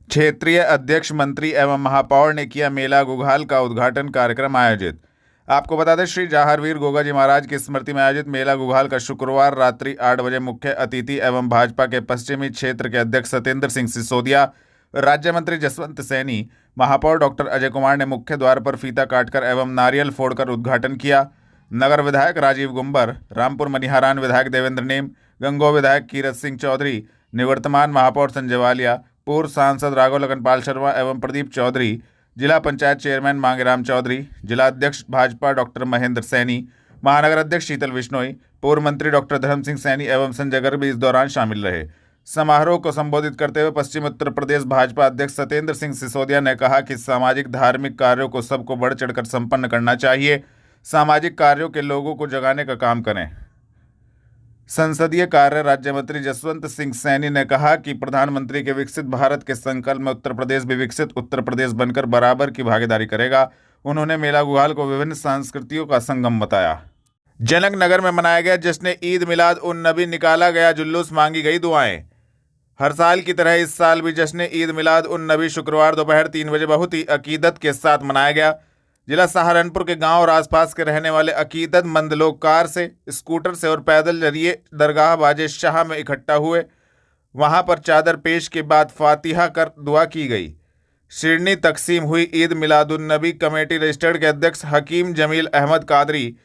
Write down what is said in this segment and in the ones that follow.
क्षेत्रीय अध्यक्ष मंत्री एवं महापौर ने किया मेला गुघाल का उद्घाटन कार्यक्रम आयोजित। आपको बता दें, श्री जहारवीर गोगाजी महाराज की स्मृति में आयोजित मेला गुघाल का शुक्रवार रात्रि 8 बजे मुख्य अतिथि एवं भाजपा के पश्चिमी क्षेत्र के अध्यक्ष सत्येंद्र सिंह सिसोदिया, राज्य मंत्री जसवंत सैनी, महापौर डॉक्टर अजय कुमार ने मुख्य द्वार पर फीता काटकर एवं नारियल फोड़कर उद्घाटन किया। नगर विधायक राजीव गुम्बर, रामपुर मनिहारान विधायक देवेंद्र नेम, गंगोह विधायक कीरत सिंह चौधरी, निवर्तमान महापौर संजय वालिया, पूर्व सांसद राघव लखनपाल शर्मा एवं प्रदीप चौधरी, जिला पंचायत चेयरमैन मांगेराम चौधरी, जिला अध्यक्ष भाजपा डॉक्टर महेंद्र सैनी, महानगर अध्यक्ष शीतल बिश्नोई, पूर्व मंत्री डॉक्टर धर्म सिंह सैनी एवं संजय गर्ग भी इस दौरान शामिल रहे। समारोह को संबोधित करते हुए पश्चिम उत्तर प्रदेश भाजपा अध्यक्ष सत्येंद्र सिंह सिसोदिया ने कहा कि सामाजिक धार्मिक कार्यों को सबको बढ़ चढ़कर संपन्न करना चाहिए। सामाजिक कार्यों के लोगों को जगाने का काम करें। संसदीय कार्य राज्य मंत्री जसवंत सिंह सैनी ने कहा कि प्रधानमंत्री के विकसित भारत के संकल्प में उत्तर प्रदेश भी विकसित उत्तर प्रदेश बनकर बराबर की भागीदारी करेगा। उन्होंने मेला गुघाल को विभिन्न संस्कृतियों का संगम बताया। जनक नगर में मनाया गया जश्न ईद मिलाद उन नबी, निकाला गया जुलूस, मांगी गई दुआएं। हर साल की तरह इस साल भी जश्न ईद मिलाद उन नबी शुक्रवार दोपहर 3 बजे बहुत ही अकीदत के साथ मनाया गया। जिला सहारनपुर के गांव और आसपास के रहने वाले अकीदतमंद लोग कार से, स्कूटर से और पैदल जरिए दरगाह बाजे शाह में इकट्ठा हुए। वहां पर चादर पेश के बाद फातिहा कर दुआ की गई। शिरनी तकसीम हुई। ईद मिलादुन नबी कमेटी रजिस्टर्ड के अध्यक्ष Hakim Jamil Ahmad Qadri,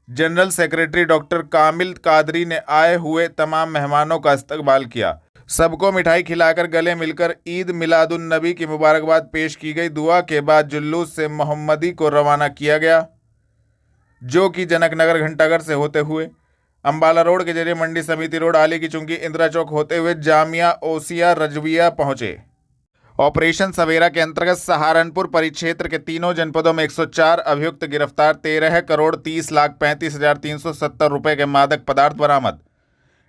general secretary doctor Kamil Qadri ने आए हुए तमाम मेहमानों का इस्तकबाल किया। सबको मिठाई खिलाकर गले मिलकर ईद मिलादुन नबी की मुबारकबाद पेश की गई। दुआ के बाद जुलूस से मोहम्मदी को रवाना किया गया, जो कि जनकनगर घंटाघर से होते हुए अंबाला रोड के जरिए मंडी समिति रोड, आली की चुंगी, इंदिरा चौक होते हुए जामिया ओसिया रजविया पहुंचे। ऑपरेशन सवेरा के अंतर्गत सहारनपुर परिक्षेत्र के तीनों जनपदों में 104 अभियुक्त गिरफ्तार। 13,30,35,370 रुपए के मादक पदार्थ बरामद।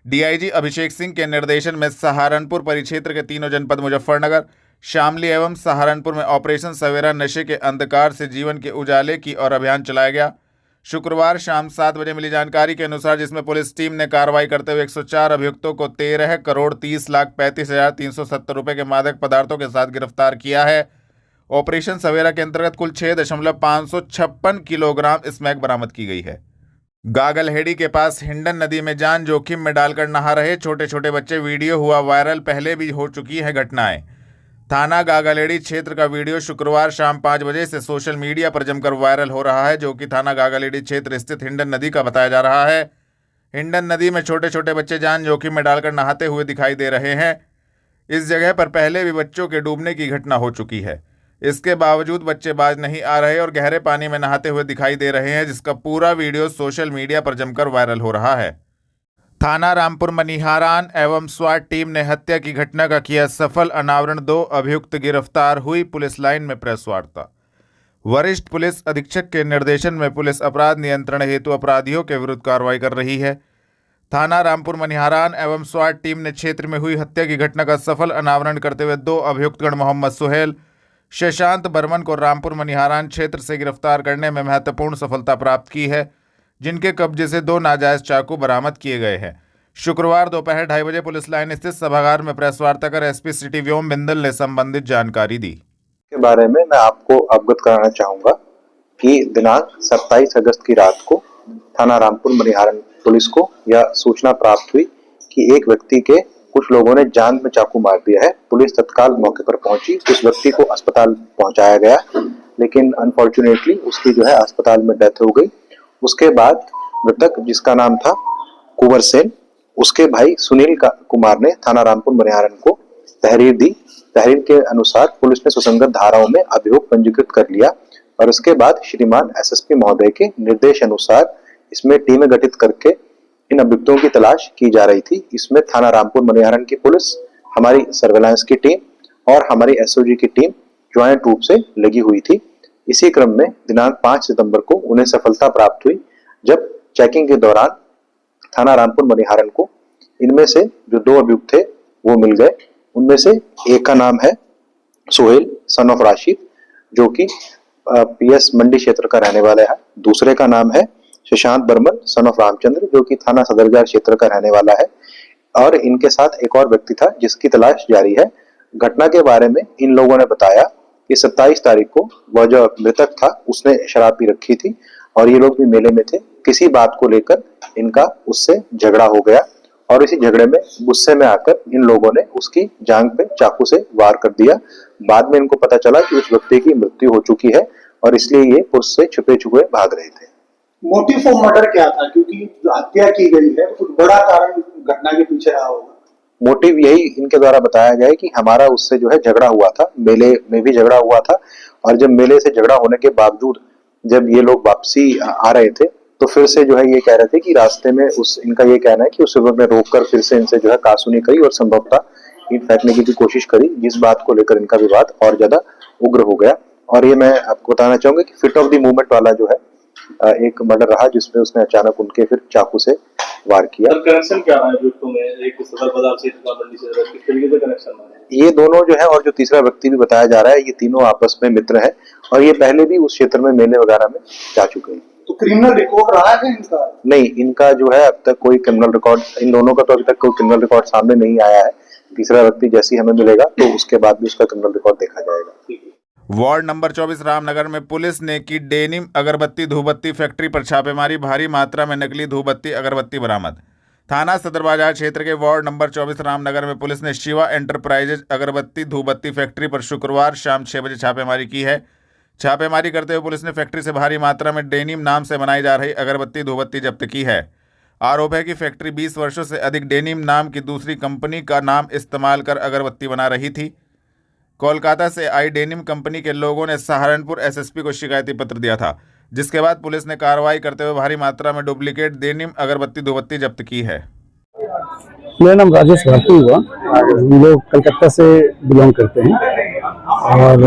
डीआईजी अभिषेक सिंह के निर्देशन में सहारनपुर परिक्षेत्र के तीनों जनपद मुजफ्फरनगर, शामली एवं सहारनपुर में ऑपरेशन सवेरा नशे के अंधकार से जीवन के उजाले की ओर अभियान चलाया गया। शुक्रवार शाम 7 बजे मिली जानकारी के अनुसार, जिसमें पुलिस टीम ने कार्रवाई करते हुए 104 अभियुक्तों को 13,30,35,370 रुपए के मादक पदार्थों के साथ गिरफ्तार किया है। ऑपरेशन सवेरा के अंतर्गत कुल 6.556 किलोग्राम स्मैक बरामद की गई है। गागलहेड़ी के पास हिंडन नदी में जान जोखिम में डालकर नहा रहे छोटे छोटे बच्चे, वीडियो हुआ वायरल। पहले भी हो चुकी है घटनाएं। थाना गागलहेड़ी क्षेत्र का वीडियो शुक्रवार शाम 5 बजे से सोशल मीडिया पर जमकर वायरल हो रहा है, जो कि थाना गागलहेड़ी क्षेत्र स्थित हिंडन नदी का बताया जा रहा है। हिंडन नदी में छोटे छोटे बच्चे जान जोखिम में डालकर नहाते हुए दिखाई दे रहे हैं। इस जगह पर पहले भी बच्चों के डूबने की घटना हो चुकी है। इसके बावजूद बच्चे बाज नहीं आ रहे और गहरे पानी में नहाते हुए दिखाई दे रहे हैं, जिसका पूरा वीडियो सोशल मीडिया पर जमकर वायरल हो रहा है। थाना रामपुर मनिहारान एवं स्वाट टीम ने हत्या की घटना का किया सफल अनावरण। 2 अभियुक्त गिरफ्तार हुई। पुलिस लाइन में प्रेस वार्ता। वरिष्ठ पुलिस अधीक्षक के निर्देशन में पुलिस अपराध नियंत्रण हेतु अपराधियों के विरुद्ध कार्रवाई कर रही है। थाना रामपुर मनिहारान एवं स्वाट टीम ने क्षेत्र में हुई हत्या की घटना का सफल अनावरण करते हुए 2 अभियुक्तगण मोहम्मद सुहेल, शशांत बर्मन को रामपुर मनिहारान क्षेत्र से गिरफ्तार करने में महत्वपूर्ण सफलता प्राप्त की है, जिनके कब्जे से 2 नाजायज चाकू बरामद किए गए हैं। शुक्रवार दोपहर 2:30 बजे पुलिस लाइन स्थित सभागार में प्रेस वार्ता कर एसपी सिटी व्योम बिंदल ने संबंधित जानकारी दी। के बारे में मैं आपको अवगत कराना चाहूंगा कि दिनांक 27 अगस्त की रात को थाना रामपुर मनिहारन पुलिस को यह सूचना प्राप्त हुई कि एक व्यक्ति के कुछ लोगों ने जांघ में चाकू मार दिया है। पुलिस तत्काल मौके पर पहुंची। उस व्यक्ति को अस्पताल पहुंचाया गया, लेकिन अनफॉर्चुनेटली उसकी जो है अस्पताल में डेथ हो गई। उसके बाद मृतक, जिसका नाम था कुंवर सेन, उसके भाई सुनील कुमार ने थाना रामपुर मनिहारन को तहरीर दी। तहरीर के अनुसार पुलिस ने सुसंगत धाराओं में अभियोग पंजीकृत कर लिया और उसके बाद श्रीमान एसएसपी महोदय के निर्देश अनुसार इसमें टीमें गठित करके इन अभियुक्तों की तलाश की जा रही थी। इसमें थाना रामपुर मनिहारन की पुलिस, हमारी सर्वेलांस की टीम और हमारी एसओजी की टीम ज्वाइंट रूप से लगी हुई थी। इसी क्रम में दिनांक 5 सितंबर को उन्हें सफलता प्राप्त हुई, जब चेकिंग के दौरान थाना रामपुर मनिहारन को इनमें से जो 2 अभियुक्त थे वो मिल गए। उनमें से एक का नाम है सोहेल सन ऑफ राशिद, जो कि पीएस मंडी क्षेत्र का रहने वाला है। दूसरे का नाम है शशांत बर्मन सन ऑफ रामचंद्र, जो कि थाना सदरजार क्षेत्र का रहने वाला है। और इनके साथ एक और व्यक्ति था जिसकी तलाश जारी है। घटना के बारे में इन लोगों ने बताया कि 27 तारीख को वह जो मृतक था उसने शराब पी रखी थी और ये लोग भी मेले में थे। किसी बात को लेकर इनका उससे झगड़ा हो गया और इसी झगड़े में गुस्से में आकर इन लोगों ने उसकी जांघ पे चाकू से वार कर दिया। बाद में इनको पता चला कि उस व्यक्ति की मृत्यु हो चुकी है और इसलिए ये पुलिस से छुपे छुपे भाग रहे थे। मोटिव ऑफ मर्डर क्या था, क्योंकि जो हत्या की गई है कुछ बड़ा कारण घटना के पीछे रहा होगा? मोटिव यही इनके द्वारा बताया गया है कि हमारा उससे जो है झगड़ा हुआ था, मेले में भी झगड़ा हुआ था और जब मेले से झगड़ा होने के बावजूद जब ये लोग वापसी आ रहे थे तो फिर से जो है ये कह रहे थे कि रास्ते में इनका ये कहना है कि उस युवक ने रोककर फिर से इनसे जो है कासूनी करी और संभवतः ईंट फेंकने की भी कोशिश करी, जिस बात को लेकर इनका विवाद और ज्यादा उग्र हो गया। और ये मैं आपको बताना चाहूंगा कि फिट ऑफ द मूवमेंट वाला जो है एक मर्डर रहा जिसमें उसने अचानक उनके फिर चाकू से वार किया। कनेक्शन क्या रहा है युवकों में, एक सदर बाजार से मंडी से किस तरीके से कनेक्शन है? ये दोनों जो है और जो तीसरा व्यक्ति भी बताया जा रहा है, ये तीनों आपस में मित्र हैं और ये पहले भी उस क्षेत्र में मेले वगैरह में जा चुके हैं। तो क्रिमिनल रिकॉर्ड रहा है इनका? नहीं, इनका जो है अब तक कोई क्रिमिनल रिकॉर्ड, इन दोनों का तो अभी तक कोई क्रिमिनल रिकॉर्ड सामने नहीं आया है। तीसरा व्यक्ति जैसे ही हमें मिलेगा तो उसके बाद भी उसका क्रिमिनल रिकॉर्ड देखा जाएगा। वार्ड नंबर 24 रामनगर में पुलिस ने की डेनिम अगरबत्ती धूपबत्ती फैक्ट्री पर छापेमारी, भारी मात्रा में नकली धूपबत्ती अगरबत्ती बरामद। थाना सदर बाजार क्षेत्र के वार्ड नंबर 24 रामनगर में पुलिस ने शिवा एंटरप्राइजेज अगरबत्ती धूपबत्ती फैक्ट्री पर शुक्रवार शाम 6 बजे छापेमारी की है। छापेमारी करते हुए पुलिस ने फैक्ट्री से भारी मात्रा में डेनिम नाम से बनाई जा रही अगरबत्ती धूपबत्ती जब्त की है। आरोप है कि फैक्ट्री 20 वर्षों से अधिक डेनिम नाम की दूसरी कंपनी का नाम इस्तेमाल कर अगरबत्ती बना रही थी। कोलकाता से आई डेनिम कंपनी के लोगों ने सहारनपुर एसएसपी को शिकायती पत्र दिया था, जिसके बाद पुलिस ने कार्रवाई करते हुए भारी मात्रा में डुप्लीकेट डेनिम अगरबत्ती धूपबत्ती जब्त की है। मेरा नाम राजेश भारती हुआ। हम लोग कलकत्ता से बिलोंग करते हैं और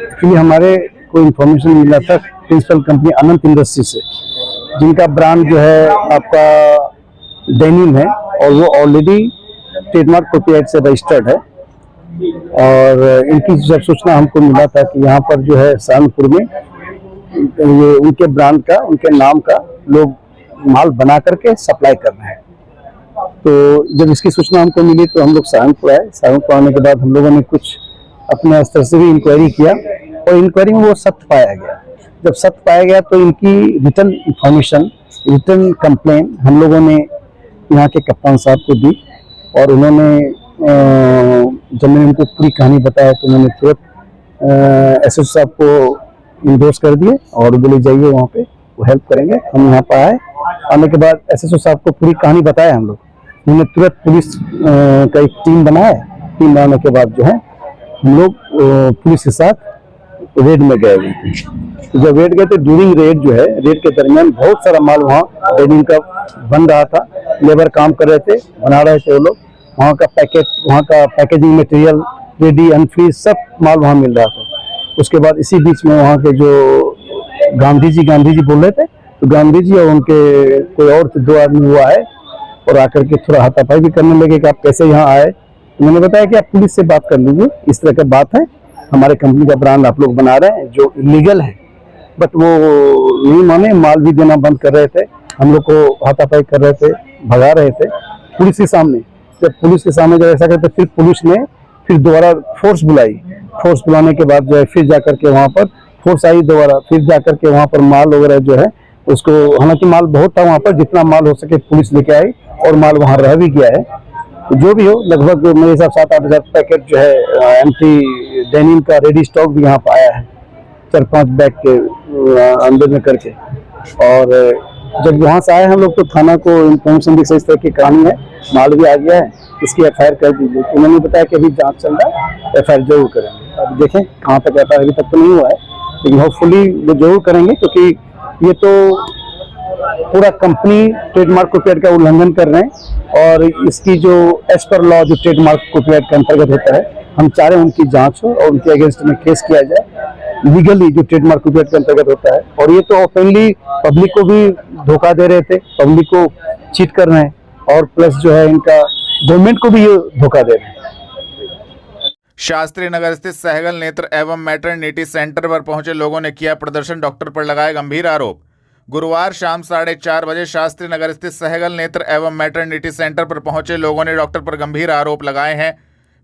एक्चुअली हमारे को इन्फॉर्मेशन मिला था प्रिंसिपल कंपनी अनंत इंडस्ट्री से, जिनका ब्रांड जो है आपका डेनिम है और वो ऑलरेडी ट्रेडमार्क कॉपीराइट से रजिस्टर्ड है। और इनकी जब सूचना हमको मिला था कि यहाँ पर जो है सहारनपुर में ये उनके ब्रांड का, उनके नाम का लोग माल बना करके सप्लाई कर रहे हैं, तो जब इसकी सूचना हमको मिली तो हम लोग सहारनपुर आए। सहारनपुर आने के बाद हम लोगों ने कुछ अपने स्तर से भी इंक्वायरी किया और इंक्वायरी में वो सत्य पाया गया। जब सत्य पाया गया तो इनकी रिटर्न इंफॉर्मेशन, रिटर्न कंप्लेन हम लोगों ने यहाँ के कप्तान साहब को दी और उन्होंने जब मैंने उनको पूरी कहानी बताया तो उन्होंने तुरंत एसएसपी साहब को इंडोर्स कर दिए और बोले जाइए वहाँ पे, वो हेल्प करेंगे। हम यहाँ पर आए, आने के बाद एसएसपी साहब को पूरी कहानी बताया हम लोग। उन्होंने तुरंत पुलिस का एक टीम बनाया। टीम बनाने के बाद जो है हम लोग पुलिस के साथ रेड में गए हुए थे। तो जब रेड गए थे, ड्यूरिंग रेड जो है, रेड के दरमियान बहुत सारा माल वहाँ डेनिम का बन रहा था। लेबर काम कर रहे थे, बना रहे थे वो लोग। वहाँ का पैकेजिंग मटेरियल रेडी अनफ्रीज सब माल वहाँ मिल रहा था। उसके बाद इसी बीच में वहाँ के जो गांधी जी बोल रहे थे, तो गांधी जी और उनके कोई और 2 आदमी वो आए और आकर के थोड़ा हाथापाई भी करने लगे कि आप कैसे यहाँ आए। तो मैंने बताया कि आप पुलिस से बात कर लीजिए, इस तरह का बात है, हमारे कंपनी का ब्रांड आप लोग बना रहे हैं जो इलीगल है। बट वो नहीं माने, माल भी देना बंद कर रहे थे, हम लोग को हाथापाई कर रहे थे, भगा रहे थे पुलिस के सामने। जब पुलिस के सामने जब ऐसा करते फिर पुलिस ने फिर दोबारा फोर्स बुलाई। फोर्स बुलाने के बाद जो है फिर जाकर के वहाँ पर फोर्स आई दोबारा, फिर जाकर के वहाँ पर माल वगैरह जो है उसको, हालांकि माल बहुत था वहाँ पर, जितना माल हो सके पुलिस लेके आई और माल वहाँ रह भी गया है। तो जो भी हो, लगभग मेरे हिसाब 7-8 हज़ार पैकेट जो है एंटी डेनिम का रेडी स्टॉक भी यहाँ पर आया है, 4-5 बैग के अंदर में करके। और जब वहाँ से आए हम लोग तो थाना को इन्फॉर्मेशन दी, इस तरह की कहानी है, माल भी आ गया है, इसकी एफआईआर कर दीजिए। तो उन्होंने बताया कि अभी जांच चल रहा है, एफआईआर जरूर करेंगे। अब देखें कहाँ तक एफआईआर, अभी तक तो नहीं हुआ है, लेकिन होपफुली वो जरूर करेंगे, क्योंकि ये तो पूरा कंपनी ट्रेडमार्क कॉपीराइट का उल्लंघन कर रहे हैं। और इसकी जो एज पर लॉ जो ट्रेडमार्क कॉपीराइट के अंतर्गत होता है, हम चाह रहे हैं उनकी जांच हो और उनके अगेंस्ट में केस किया जाए लीगली, जो ट्रेडमार्क कॉपीराइट के अंतर्गत होता है। और ये तो ओपनली पब्लिक को भी धोखा दे रहे थे, पब्लिक को चीट कर रहे हैं और प्लस जो है इनका गवर्नमेंट को भी ये धोखा दे रहे हैं। शास्त्री नगर स्थित सहगल नेत्र एवं मैटरनिटी सेंटर पर पहुंचे लोगों ने किया प्रदर्शन, डॉक्टर पर लगाए गंभीर आरोप। गुरुवार शाम 4:30 बजे शास्त्री नगर स्थित सहगल नेत्र एवं मैटरनिटी सेंटर पर पहुंचे लोगों ने डॉक्टर पर गंभीर आरोप लगाए हैं।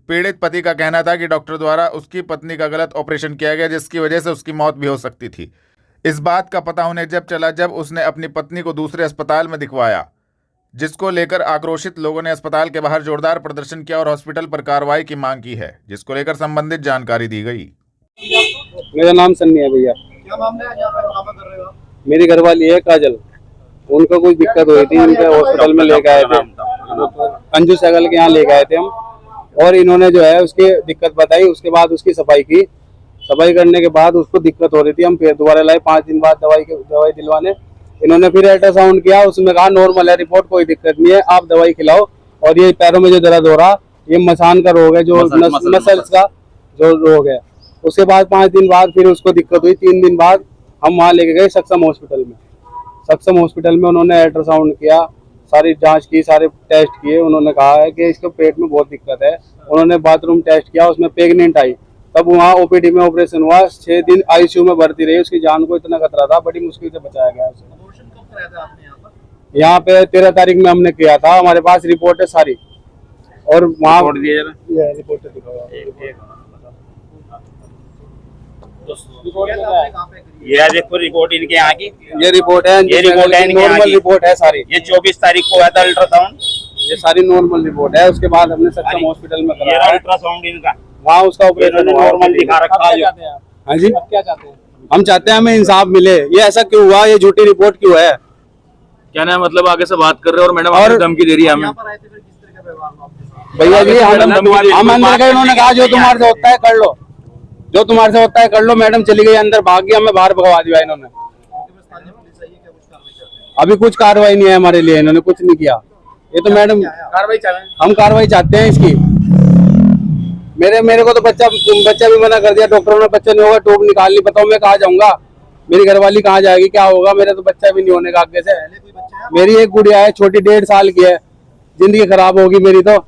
पीड़ित पति का कहना था कि डॉक्टर द्वारा उसकी पत्नी का गलत ऑपरेशन किया गया, जिसकी वजह से उसकी मौत भी हो सकती थी। इस बात का पता उन्हें जब चला जब उसने अपनी पत्नी को दूसरे अस्पताल में दिखवाया, जिसको लेकर आक्रोशित लोगों ने अस्पताल के बाहर जोरदार प्रदर्शन किया और हॉस्पिटल पर कार्रवाई की मांग की है, जिसको लेकर संबंधित जानकारी दी गई। मेरा नाम सन्नी है भैया। क्या मामला है जहाँ पे हंगामा कर रहे हो आप? मेरी घरवाली है काजल, उनको कुछ दिक्कत हुई थी, उनके हॉस्पिटल में लेके आए थे, अंजू सहगल के यहाँ लेके आए थे हम, और इन्होंने जो है उसकी दिक्कत बताई। उसके बाद उसकी सफाई की, सफाई करने के बाद उसको दिक्कत हो रही थी, हम फिर दोबारा लाए 5 दिन बाद दवाई दिलवाने। इन्होंने फिर अल्ट्रासाउंड किया, उसमें कहा नॉर्मल है, रिपोर्ट कोई दिक्कत नहीं है, आप दवाई खिलाओ। और ये पैरों में जो दर्द हो रहा, ये मसान का रोग है, जो मसल्स का जो रोग है। उसके बाद 5 दिन बाद फिर उसको दिक्कत हुई। 3 दिन बाद हम वहाँ लेके गए सक्षम हॉस्पिटल में। सक्षम हॉस्पिटल में उन्होंने अल्ट्रासाउंड किया, सारी जांच की, सारे टेस्ट किए। उन्होंने कहा है कि इसके पेट में बहुत दिक्कत है। उन्होंने बाथरूम टेस्ट किया, उसमें प्रेग्नेंट आई। तब वहाँ ओपीडी में ऑपरेशन हुआ, 6 दिन आईसीयू में भर्ती रही। उसकी जान को इतना खतरा था, बड़ी मुश्किल से बचाया गया उसे। यहाँ पे 13 तारीख में हमने किया था, हमारे पास रिपोर्ट है सारी। और वहाँ रिपोर्ट ये देखो रिपोर्ट इनके यहाँ की, ये रिपोर्ट है, नॉर्मल रिपोर्ट है सारी। ये 24 तारीख को हुआ था अल्ट्रासाउंड, ये सारी नॉर्मल रिपोर्ट है। उसके बाद हमने सक्षम हॉस्पिटल में ये कराया, अल्ट्रासाउंड इनका, वहाँ उसका ऑपरेशन नॉर्मल दिखा रखा है। हाँ जी, क्या चाहते हैं? हम चाहते हैं हमें इंसाफ मिले। ये ऐसा क्यों हुआ, ये झूठी रिपोर्ट क्यों है? क्या ना मतलब आगे से बात कर रहे हो और मैडम और धमकी दे रही है हमें। भैया जी हम अंदर गए, उन्होंने कहा जो तुम्हारे से होता है कर लो, जो तुम्हारे से होता है कर लो। मैडम चली गई अंदर, भाग गई, हमें बाहर भगवा दिया इन्होंने। अभी कुछ कार्रवाई नहीं है हमारे लिए, इन्होंने कुछ नहीं किया। ये तो मैडम हम कार्रवाई चाहते हैं इसकी। मेरे को तो बच्चा भी मना कर दिया डॉक्टरों ने, बच्चा नहीं होगा, टूब निकाल ली। बताओ मैं कहाँ जाऊंगा, मेरी घरवाली कहाँ जाएगी, क्या होगा? मेरा तो बच्चा भी नहीं होने का आगे से। मेरी एक गुड़िया है छोटी, 1.5 साल की है, जिंदगी खराब होगी मेरी तो।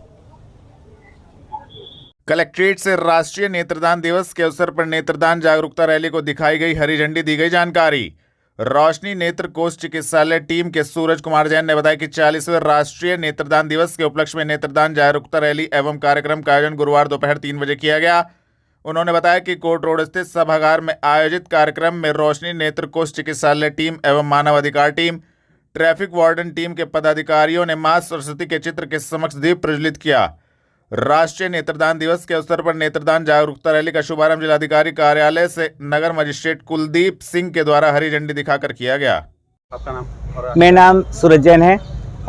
कलेक्ट्रेट से राष्ट्रीय नेत्रदान दिवस के अवसर पर नेत्रदान जागरूकता रैली को दिखाई गई हरी झंडी, दी गई जानकारी। रोशनी नेत्र कोष चिकित्सालय टीम के सूरज कुमार जैन ने बताया कि 40वें राष्ट्रीय नेत्रदान दिवस के उपलक्ष्य में नेत्रदान जागरूकता रैली एवं कार्यक्रम का आयोजन गुरुवार दोपहर 3 बजे किया गया। उन्होंने बताया कि कोर्ट रोड स्थित सभागार में आयोजित कार्यक्रम में रोशनी नेत्र कोष चिकित्सालय टीम एवं मानव अधिकार टीम, ट्रैफिक वार्डन टीम के पदाधिकारियों ने मां सरस्वती के चित्र के समक्ष दीप प्रज्वलित किया। राष्ट्रीय नेत्रदान दिवस के अवसर पर नेत्रदान जागरूकता रैली का शुभारंभ जिलाधिकारी कार्यालय से नगर मजिस्ट्रेट कुलदीप सिंह के द्वारा हरी झंडी दिखाकर किया गया। आपका नाम? मेरा नाम सूरज जैन है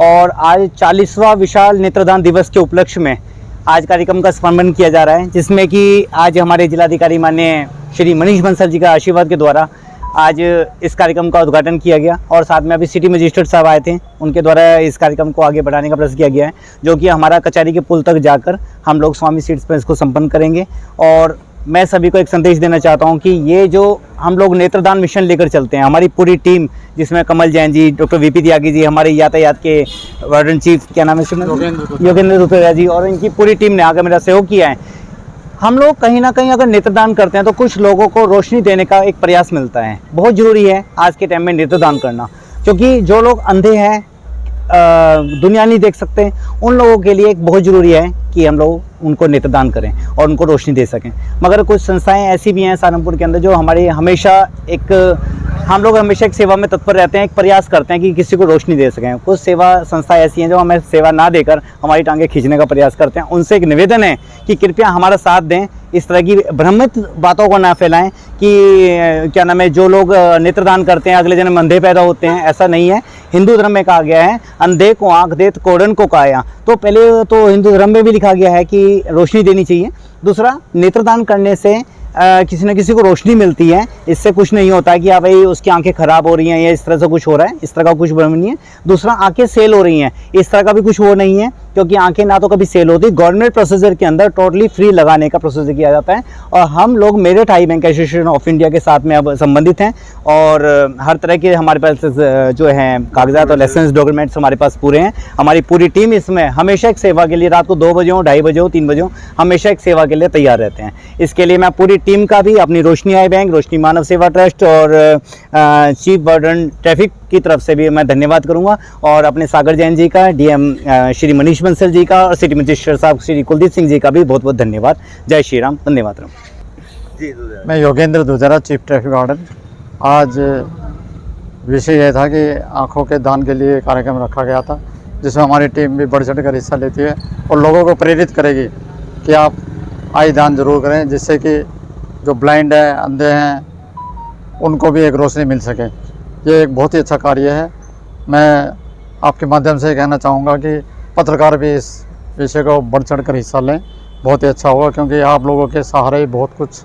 और आज 40वां विशाल नेत्रदान दिवस के उपलक्ष्य में आज कार्यक्रम का समापन किया जा रहा है, जिसमें कि आज हमारे जिलाधिकारी माननीय श्री मनीष बंसल जी का आशीर्वाद के द्वारा आज इस कार्यक्रम का उद्घाटन किया गया। और साथ में अभी सिटी मजिस्ट्रेट साहब आए थे, उनके द्वारा इस कार्यक्रम को आगे बढ़ाने का प्रयास किया गया है, जो कि हमारा कचहरी के पुल तक जाकर हम लोग स्वामी सीट्स पर इसको संपन्न करेंगे। और मैं सभी को एक संदेश देना चाहता हूं कि ये जो हम लोग नेत्रदान मिशन लेकर चलते हैं, हमारी पूरी टीम जिसमें कमल जैन जी, डॉक्टर वीपी त्यागी जी, हमारे यातायात के वार्डन चीफ क्या नाम है योगेंद्र रुपेरा जी, और इनकी पूरी टीम ने आकर मेरा सहयोग किया है। हम लोग कहीं ना कहीं अगर नेत्रदान करते हैं तो कुछ लोगों को रोशनी देने का एक प्रयास मिलता है। बहुत ज़रूरी है आज के टाइम में नेत्रदान करना, क्योंकि जो लोग अंधे हैं, दुनिया नहीं देख सकते, उन लोगों के लिए एक बहुत ज़रूरी है कि हम लोग उनको नेत्रदान करें और उनको रोशनी दे सकें। मगर कुछ संस्थाएं ऐसी भी हैं सहारनपुर के अंदर जो हमारे हम लोग हमेशा एक सेवा में तत्पर रहते हैं, एक प्रयास करते हैं कि किसी को रोशनी दे सकें। कुछ सेवा संस्थाएं ऐसी हैं जो हमें सेवा ना देकर हमारी टांगें खींचने का प्रयास करते हैं। उनसे एक निवेदन है कि कृपया हमारा साथ दें, इस तरह की भ्रमित बातों को ना फैलाएं कि क्या नाम है, जो लोग नेत्रदान करते हैं अगले जन्म अंधे पैदा होते हैं। ऐसा नहीं है। हिंदू धर्म में कहा गया है अंधे को आंख दे कोड़न को काया। तो पहले तो हिंदू धर्म में भी लिखा गया है कि रोशनी देनी चाहिए। दूसरा, नेत्रदान करने से किसी न किसी को रोशनी मिलती है, इससे कुछ नहीं होता है कि हाँ भाई उसकी आंखें खराब हो रही हैं या इस तरह से कुछ हो रहा है, इस तरह का कुछ भ्रम नहीं है। दूसरा, आंखें सेल हो रही हैं, इस तरह का भी कुछ वो नहीं है, क्योंकि आंखें ना तो कभी सेल होती। गवर्नमेंट प्रोसीजर के अंदर टोटली फ्री लगाने का प्रोसीजर किया जाता है। और हम लोग मेरठ आई बैंक एसोसिएशन ऑफ इंडिया के साथ में अब संबंधित हैं और हर तरह के हमारे पास जो हैं कागजात और लाइसेंस डॉक्यूमेंट्स हमारे पास पूरे हैं। हमारी पूरी टीम इसमें हमेशा एक सेवा के लिए, रात को 2 बजे हो, 2:30 बजे हो, 3 बजे हो, हमेशा एक सेवा के लिए तैयार रहते हैं। इसके लिए मैं पूरी टीम का भी, अपनी रोशनी आई बैंक, रोशनी मानव सेवा ट्रस्ट और चीफ वार्डन ट्रैफिक की तरफ से भी मैं धन्यवाद करूंगा। और अपने सागर जैन जी का, डीएम श्री मनीष मनीष बंसल जी का और सिटी मजिस्ट्रेट साहब श्री कुलदीप सिंह जी का भी बहुत बहुत धन्यवाद। जय श्री राम, धन्यवाद। मैं Yogendra Dudhara, chief traffic warden. आज विषय यह था कि आँखों के दान के लिए कार्यक्रम रखा गया था, जिसमें हमारी टीम भी बढ़ चढ़ कर हिस्सा लेती है और लोगों को प्रेरित करेगी कि आप आई दान जरूर करें, जिससे कि जो ब्लाइंड हैं, अंधे हैं, उनको भी एक रोशनी मिल सके। ये एक बहुत ही अच्छा कार्य है। मैं आपके माध्यम से कहना चाहूँगा कि पत्रकार भी इस विषय को बढ़ चढ़ कर हिस्सा लें, बहुत ही अच्छा होगा, क्योंकि आप लोगों के सहारे ही बहुत कुछ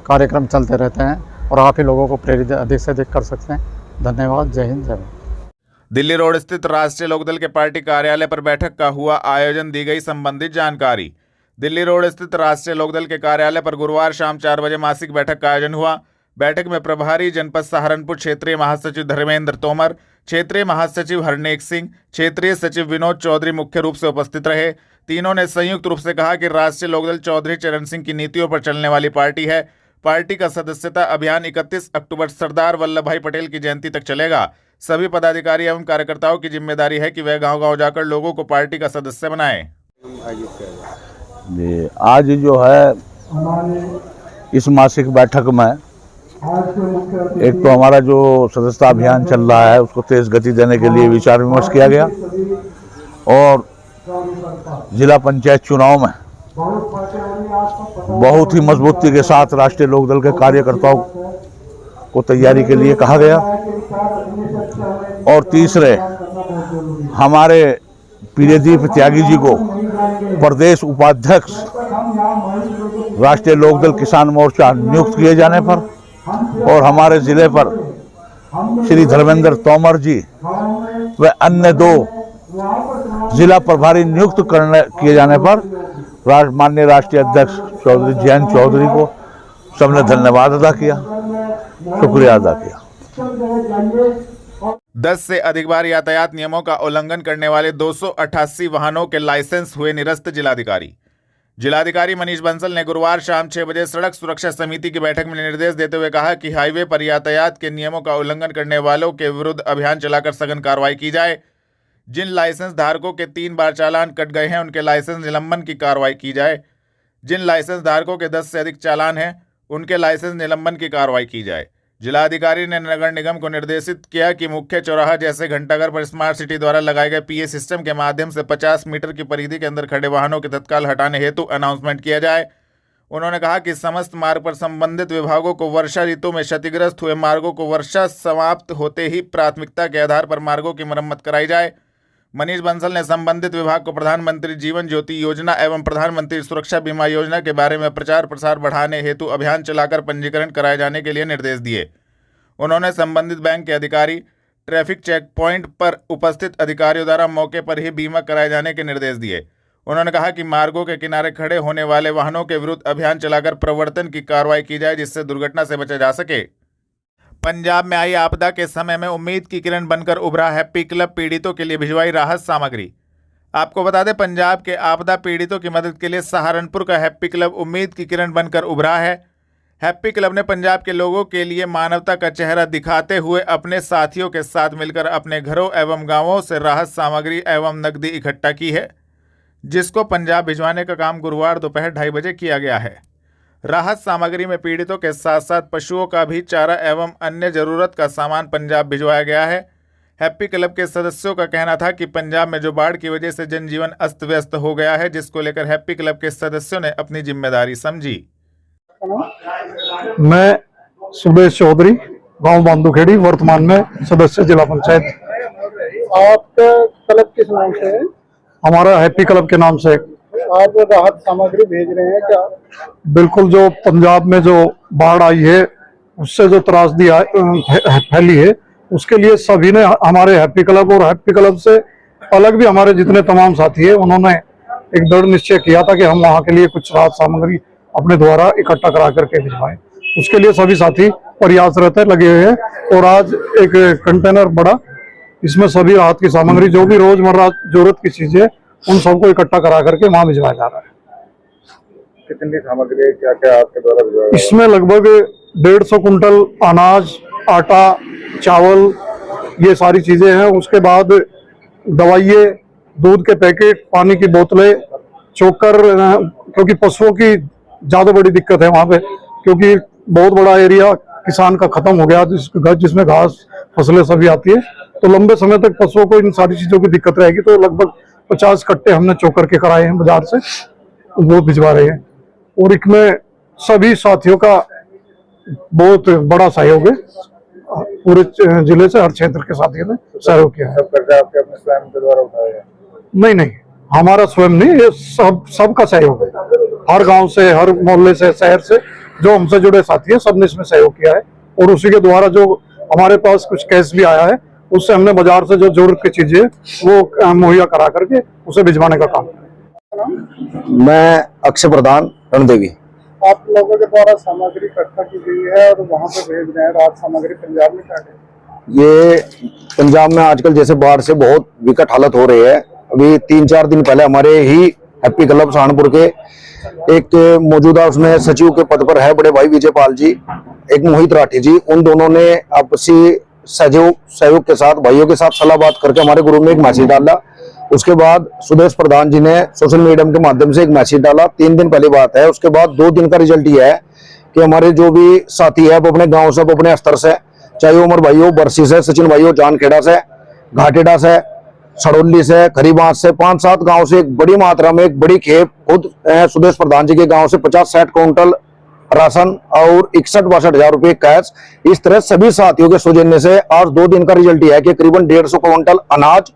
कार्यक्रम चलते रहते हैं और आप ही लोगों को प्रेरित अधिक से अधिक कर सकते हैं। धन्यवाद। जय हिंद, जय भारत। दिल्ली रोड स्थित राष्ट्रीय लोकदल के पार्टी कार्यालय पर बैठक का हुआ आयोजन, दी गई संबंधित जानकारी। दिल्ली रोड स्थित राष्ट्रीय लोकदल के कार्यालय पर गुरुवार शाम 4 बजे मासिक बैठक का आयोजन हुआ। बैठक में प्रभारी जनपद सहारनपुर क्षेत्रीय महासचिव धर्मेंद्र तोमर, क्षेत्रीय महासचिव हरनेक सिंह, क्षेत्रीय सचिव विनोद चौधरी मुख्य रूप से उपस्थित रहे। तीनों ने संयुक्त रूप से कहा कि राष्ट्रीय लोकदल चौधरी चरण सिंह की नीतियों पर चलने वाली पार्टी है। पार्टी का सदस्यता अभियान 31 अक्टूबर सरदार वल्लभ भाई पटेल की जयंती तक चलेगा। सभी पदाधिकारी एवं कार्यकर्ताओं की जिम्मेदारी है कि वह गांव-गांव जाकर लोगों को पार्टी का सदस्य बनाएं। आज जो है इस मासिक बैठक में एक तो हमारा जो सदस्यता अभियान चल रहा है उसको तेज गति देने के लिए विचार विमर्श किया गया और जिला पंचायत चुनाव में बहुत ही मजबूती के साथ राष्ट्रीय लोकदल के कार्यकर्ताओं को तैयारी के लिए कहा गया। और तीसरे, हमारे पीरेदीप त्यागी जी को प्रदेश उपाध्यक्ष राष्ट्रीय लोकदल किसान मोर्चा नियुक्त किए जाने पर और हमारे जिले पर श्री धर्मेंद्र तोमर जी व अन्य 2 जिला प्रभारी नियुक्त किए जाने पर माननीय राष्ट्रीय अध्यक्ष चौधरी जयंत चौधरी को सबने धन्यवाद अदा किया, शुक्रिया अदा किया। 10 से अधिक बार यातायात नियमों का उल्लंघन करने वाले 288 वाहनों के लाइसेंस हुए निरस्त। जिलाधिकारी मनीष बंसल ने गुरुवार शाम 6 बजे सड़क सुरक्षा समिति की बैठक में निर्देश देते हुए कहा कि हाईवे पर यातायात के नियमों का उल्लंघन करने वालों के विरुद्ध अभियान चलाकर सघन कार्रवाई की जाए। जिन लाइसेंस धारकों के 3 बार चालान कट गए हैं उनके लाइसेंस निलंबन की कार्रवाई की जाए। जिन लाइसेंस धारकों के 10 से अधिक चालान हैं उनके लाइसेंस निलंबन की कार्रवाई की जाए। जिलाधिकारी ने नगर निगम को निर्देशित किया कि मुख्य चौराहा जैसे घंटाघर पर स्मार्ट सिटी द्वारा लगाए गए पीए सिस्टम के माध्यम से 50 मीटर की परिधि के अंदर खड़े वाहनों के तत्काल हटाने हेतु अनाउंसमेंट किया जाए। उन्होंने कहा कि समस्त मार्ग पर संबंधित विभागों को वर्षा ऋतु में क्षतिग्रस्त हुए मार्गों को वर्षा समाप्त होते ही प्राथमिकता के आधार पर मार्गों की मरम्मत कराई जाए। मनीष बंसल ने संबंधित विभाग को प्रधानमंत्री जीवन ज्योति योजना एवं प्रधानमंत्री सुरक्षा बीमा योजना के बारे में प्रचार प्रसार बढ़ाने हेतु अभियान चलाकर पंजीकरण कराए जाने के लिए निर्देश दिए। उन्होंने संबंधित बैंक के अधिकारी, ट्रैफिक चेक पॉइंट पर उपस्थित अधिकारियों द्वारा मौके पर ही बीमा कराए जाने के निर्देश दिए। उन्होंने कहा कि मार्गों के किनारे खड़े होने वाले वाहनों के विरुद्ध अभियान चलाकर प्रवर्तन की कार्रवाई की जाए, जिससे दुर्घटना से बचा जा सके। पंजाब में आई आपदा के समय में उम्मीद की किरण बनकर उभरा हैप्पी क्लब पीड़ितों के लिए भिजवाई राहत सामग्री। आपको बता दें, पंजाब के आपदा पीड़ितों की मदद के लिए सहारनपुर का हैप्पी क्लब उम्मीद की किरण बनकर उभरा है। हैप्पी क्लब ने पंजाब के लोगों के लिए मानवता का चेहरा दिखाते हुए अपने साथियों के साथ मिलकर अपने घरों एवं गांवों से राहत सामग्री एवं नकदी इकट्ठा की है, जिसको पंजाब भिजवाने का काम गुरुवार दोपहर 2:30 बजे किया गया है। राहत सामग्री में पीड़ितों के साथ साथ पशुओं का भी चारा एवं अन्य जरूरत का सामान पंजाब भिजवाया गया है। हैप्पी क्लब के सदस्यों का कहना था कि पंजाब में जो बाढ़ की वजह से जनजीवन अस्त व्यस्त हो गया है, जिसको लेकर हैप्पी क्लब के सदस्यों ने अपनी जिम्मेदारी समझी। मैं सुबेश चौधरी, गांव बांदूखेड़ी, वर्तमान में सदस्य जिला पंचायत। आपका क्लब किस नाम से है? हमारा हैप्पी क्लब के नाम से। आप राहत सामग्री भेज रहे हैं क्या? बिल्कुल, जो पंजाब में जो बाढ़ आई है उससे जो त्रासदी फैली है उसके लिए सभी ने, हमारे हैप्पी क्लब और हैप्पी क्लब से अलग भी हमारे जितने तमाम साथी है, उन्होंने एक दृढ़ निश्चय किया था कि हम वहाँ के लिए कुछ राहत सामग्री अपने द्वारा इकट्ठा करा करके भिजवाएं। उसके लिए सभी साथी प्रयासरत लगे हुए हैं और आज एक कंटेनर बड़ा, इसमें सभी राहत की सामग्री जो भी रोजमर्रा जरूरत की चीजें उन सबको इकट्ठा करा करके वहां भिजवाया जा रहा है। कितनी सामग्री क्या क्या आपके द्वारा भिजवाया? इसमें लगभग 150 कुंटल अनाज, आटा, चावल, ये सारी चीजें हैं। उसके बाद दवाइयाँ, दूध के पैकेट, पानी की बोतलें, चोकर, क्योंकि पशुओं की ज्यादा बड़ी दिक्कत है वहां पे, क्योंकि बहुत बड़ा एरिया किसान का खत्म हो गया जिसमें घास फसलें सभी आती है, तो लंबे समय तक पशुओं को इन सारी चीजों की दिक्कत रहेगी। तो लगभग 50 कट्टे हमने चोकर के कराए हैं बाजार से, वो भिजवा रहे हैं। और इसमें सभी साथियों का बहुत बड़ा सहयोग है, पूरे जिले से हर क्षेत्र के साथियों ने सहयोग किया है। अपने स्वयं के द्वारा उठाया? नहीं, हमारा स्वयं नहीं, ये सबका सहयोग है। हर गांव से, हर मोहल्ले से, शहर से जो हमसे जुड़े साथी हैं, सबने इसमें सहयोग किया है। और उसी के द्वारा जो हमारे पास कुछ कैश भी आया है, उससे हमने बाजार से जो जरूरत की चीजें वो मुहैया करा करके उसे भिजवाने का काम किया। मैं अक्षय प्रधान रणदेवी। आप लोगों के द्वारा सामग्री इकट्ठा की गई है और वहाँ पे भेज रहे हैं, रात सामग्री पंजाब में क्या है? ये पंजाब में आजकल जैसे बाढ़ से बहुत विकट हालत हो रही है, अभी 3-4 दिन पहले हमारे ही हैप्पी क्लब सहारनपुर के एक मौजूदा उसमें सचिव के पद पर है बड़े भाई विजयपाल जी, एक मोहित राठी जी, उन दोनों ने आपसी सहयोग के साथ, भाइयों के साथ सलाह बात करके हमारे ग्रुप में एक मैसेज डाला। उसके बाद सुदेश प्रधान जी ने सोशल मीडिया के माध्यम से एक मैसेज डाला, 3 दिन पहले बात है। उसके बाद 2 दिन का रिजल्ट ये है कि हमारे जो भी साथी है वो अपने गांव से, अपने स्तर से, चाहे उमर भाई हो बरसी से, सचिन भाई हो जानखेड़ा से, घाटेड़ा से, सड़ोली से, खरीबांस से, 5-7 गांव से एक बड़ी मात्रा में, एक बड़ी खेप खुद सुदेश प्रधान जी के गांव से 50-60 क्विंटल राशन और 61-62 हजार रुपए कैश, इस तरह सभी साथियों के सौजन्य से आज 2 दिन का रिजल्ट यह है कि करीबन 150 क्विंटल अनाज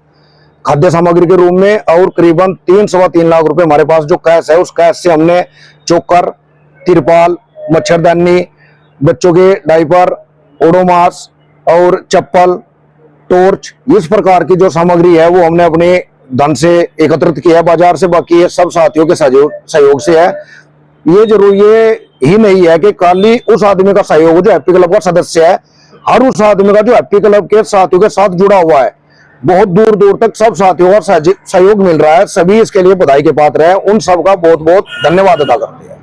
खाद्य सामग्री के रूप में और करीबन 3-3.25 लाख रुपए हमारे पास जो कैश है, उस कैश से हमने चोकर, तिरपाल, मच्छरदानी, बच्चों के डायपर, ओडोमास और चप्पल, टॉर्च, इस प्रकार की जो सामग्री है वो हमने अपने धन से एकत्रित किया है बाजार से। बाकी ये सब साथियों के सहयोग से है। ये जरूर ये ही नहीं है कि खाली उस आदमी का सहयोग जो हैप्पी क्लब का सदस्य है, हर उस आदमी का जो हैप्पी क्लब के साथियों के साथ जुड़ा हुआ है, बहुत दूर दूर तक सब साथियों का सहयोग मिल रहा है। सभी इसके लिए बधाई के पात्र है, उन सबका बहुत बहुत धन्यवाद अदा करते हैं।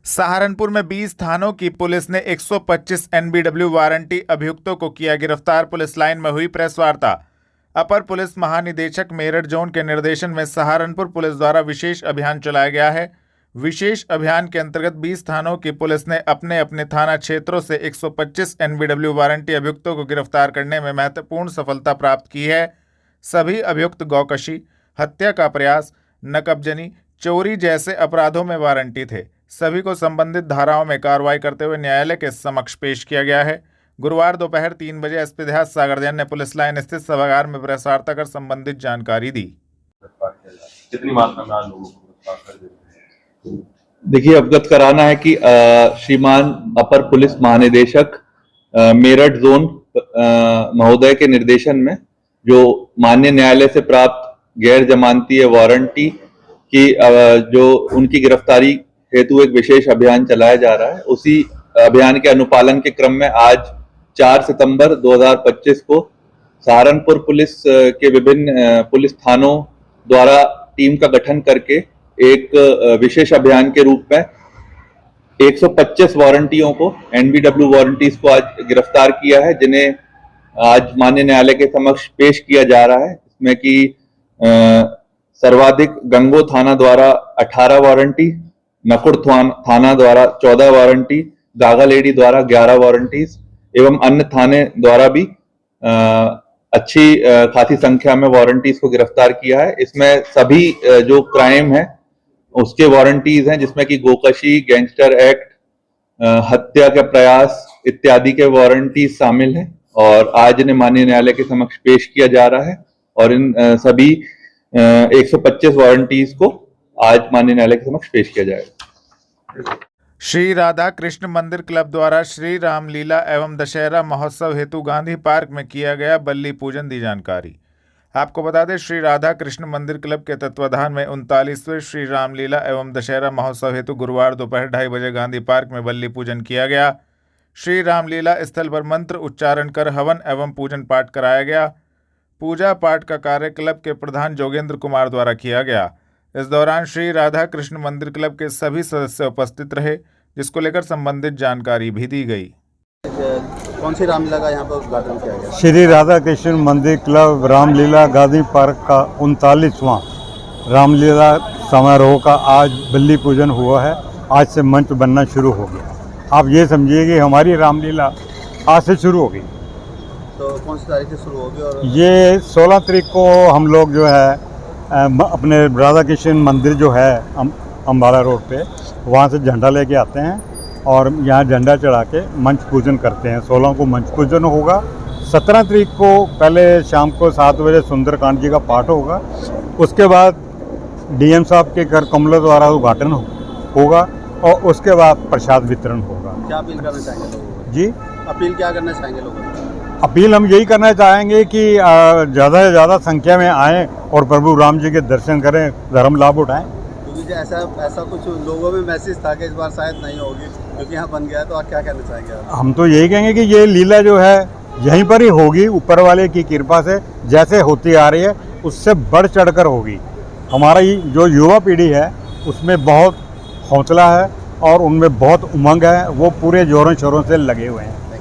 सहारनपुर में 20 थानों की पुलिस ने 125 NBW वारंटी अभियुक्तों को किया गिरफ्तार। पुलिस लाइन में हुई प्रेस वार्ता। अपर पुलिस महानिदेशक मेरठ जोन के निर्देशन में सहारनपुर पुलिस द्वारा विशेष अभियान चलाया गया है। विशेष अभियान के अंतर्गत 20 थानों की पुलिस ने अपने अपने थाना क्षेत्रों से 125 NBW वारंटी अभियुक्तों को गिरफ्तार करने में महत्वपूर्ण सफलता प्राप्त की है। सभी अभियुक्त गौकशी, हत्या का प्रयास, नकबजनी, चोरी जैसे अपराधों में वारंटी थे। सभी को संबंधित धाराओं में कार्रवाई करते हुए न्यायालय के समक्ष पेश किया गया है। गुरुवार दोपहर 3 बजे एसपी देहात सागर जैन ने पुलिस लाइन स्थित सभागार में प्रेस वार्ता कर संबंधित जानकारी दी। कितनी मात्रा में लोगों को गिरफ्तार कर दिया? देखिए, अवगत कराना है कि श्रीमान अपर पुलिस महानिदेशक मेरठ जोन महोदय के निर्देशन में जो माननीय न्यायालय से प्राप्त गैर जमानती वारंटी की जो उनकी गिरफ्तारी हेतु एक विशेष अभियान चलाया जा रहा है। उसी अभियान के अनुपालन के क्रम में आज 4 सितंबर 2025 को सहारनपुर पुलिस के विभिन्न पुलिस थानों द्वारा टीम का गठन करके एक विशेष अभियान के रूप में 125 वारंटियों को, NBW वारंटीज को आज गिरफ्तार किया है, जिन्हें आज माननीय न्यायालय के समक्ष पेश किया जा रहा है। इसमें कि सर्वाधिक गंगो थाना द्वारा 18 वारंटी, नकुड़ थाना द्वारा 14 वारंटी, गागालेडी द्वारा 11 वारंटीज एवं अन्य थाने द्वारा भी अच्छी खासी संख्या में वारंटीज को गिरफ्तार किया है। इसमें सभी जो क्राइम है उसके वारंटीज हैं, जिसमें कि गोकशी, गैंगस्टर एक्ट, हत्या का प्रयास इत्यादि के वारंटीज शामिल हैं और आज इन्हें माननीय न्यायालय के समक्ष पेश किया जा रहा है। और इन सभी 125 वारंटीज को आज माननीय न्यायालय के समक्ष पेश किया जाएगा। श्री राधा कृष्ण मंदिर क्लब द्वारा श्री रामलीला एवं दशहरा महोत्सव हेतु गांधी पार्क में किया गया बल्ली पूजन दी जानकारी। आपको बता दें, श्री राधा कृष्ण मंदिर क्लब के तत्वाधान में 39वें श्री रामलीला एवं दशहरा महोत्सव हेतु गुरुवार दोपहर 2:30 बजे गांधी पार्क में बल्ली पूजन किया गया। श्री रामलीला स्थल पर मंत्र उच्चारण कर हवन एवं पूजन पाठ कराया गया। पूजा पाठ का कार्य क्लब के प्रधान जोगेंद्र कुमार द्वारा किया गया। इस दौरान श्री राधा कृष्ण मंदिर क्लब के सभी सदस्य उपस्थित रहे, जिसको लेकर संबंधित जानकारी भी दी गई। कौन सी रामलीला का यहाँ पर उद्घाटन किया गया? श्री राधा कृष्ण मंदिर क्लब रामलीला गांधी पार्क का 39वां रामलीला समारोह का आज बल्ली पूजन हुआ है। आज से मंच बनना शुरू हो गया। आप ये समझिए कि हमारी रामलीला आज से शुरू हो गई। तो कौन सी तारीख से शुरू होगी? और ये 16 तारीख को हम लोग जो है अपने राधा कृष्ण मंदिर जो है अम्बाला रोड पे, वहाँ से झंडा लेके आते हैं और यहाँ झंडा चढ़ा के मंच पूजन करते हैं। 16 को मंच पूजन होगा। 17 तारीख को पहले शाम को 7 बजे सुंदरकांड जी का पाठ होगा। उसके बाद डीएम साहब के घर कमलों द्वारा उद्घाटन होगा और उसके बाद प्रसाद वितरण होगा। क्या अपील करना चाहेंगे लोगों को? जी, अपील क्या करना चाहेंगे लोगों को? अपील हम यही करना चाहेंगे कि ज़्यादा से ज़्यादा संख्या में आएँ और प्रभु राम जी के दर्शन करें, धर्म लाभ उठाएं। क्योंकि ऐसा कुछ लोगों में मैसेज था कि इस बार शायद नहीं होगी, क्योंकि यहाँ बन गया है, तो आप क्या कहना चाहेंगे? हम तो यही कहेंगे कि ये लीला जो है यहीं पर ही होगी, ऊपर वाले की कृपा से जैसे होती आ रही है उससे बढ़ चढ़कर होगी। हमारा जो युवा पीढ़ी है उसमें बहुत हौसला है और उनमें बहुत उमंग है, वो पूरे जोरों शोरों से लगे हुए हैं।